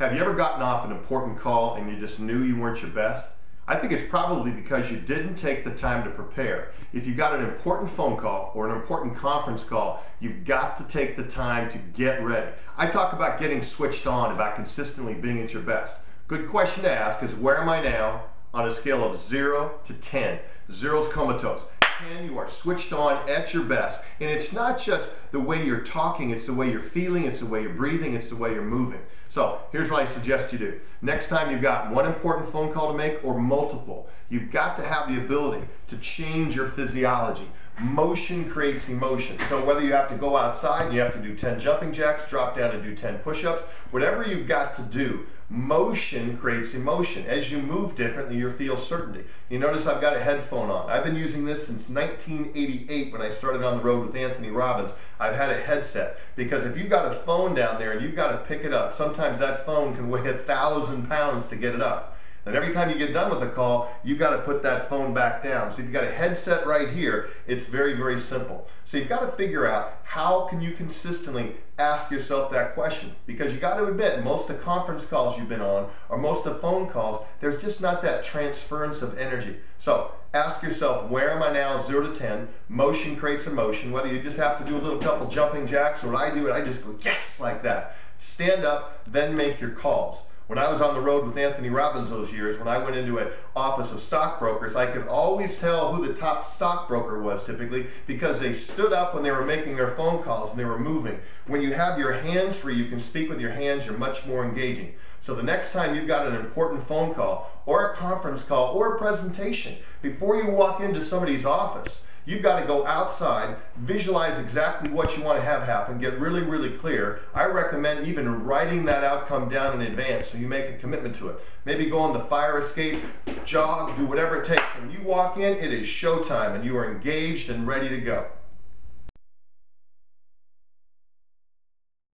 Have you ever gotten off an important call and you just knew you weren't your best? I think it's probably because you didn't take the time to prepare. If you got an important phone call or an important conference call, you've got to take the time to get ready. I talk about getting switched on, about consistently being at your best. Good question to ask is, where am I now on a scale of 0 to 10? 0's comatose. 10, you are switched on at your best. And it's not just the way you're talking, it's the way you're feeling, it's the way you're breathing, it's the way you're moving. So here's what I suggest you do. Next time you've got one important phone call to make or multiple, you've got to have the ability to change your physiology. Motion creates emotion. So whether you have to go outside and you have to do 10 jumping jacks, drop down and do 10 push-ups, whatever you've got to do, motion creates emotion. As you move differently, you feel certainty. You notice I've got a headphone on. I've been using this since 1988 when I started on the road with Tony Robbins. I've had a headset because if you've got a phone down there and you've got to pick it up, sometimes that phone can weigh 1,000 pounds to get it up. And every time you get done with a call, you've got to put that phone back down. So if you've got a headset right here, it's very, very simple. So you've got to figure out how can you consistently ask yourself that question. Because you got to admit, most of the conference calls you've been on, or most of the phone calls, there's just not that transference of energy. So ask yourself, where am I now, 0 to 10? Motion creates emotion. Whether you just have to do a little couple jumping jacks, or I do it, I just go, yes, like that. Stand up, then make your calls. When I was on the road with Tony Robbins those years, when I went into an office of stockbrokers, I could always tell who the top stockbroker was typically because they stood up when they were making their phone calls and they were moving. When you have your hands free, you can speak with your hands, you're much more engaging. So the next time you've got an important phone call or a conference call or a presentation, before you walk into somebody's office, you've got to go outside, visualize exactly what you want to have happen, get really, really clear. I recommend even writing that outcome down in advance so you make a commitment to it. Maybe go on the fire escape, jog, do whatever it takes. When you walk in, it is showtime and you are engaged and ready to go.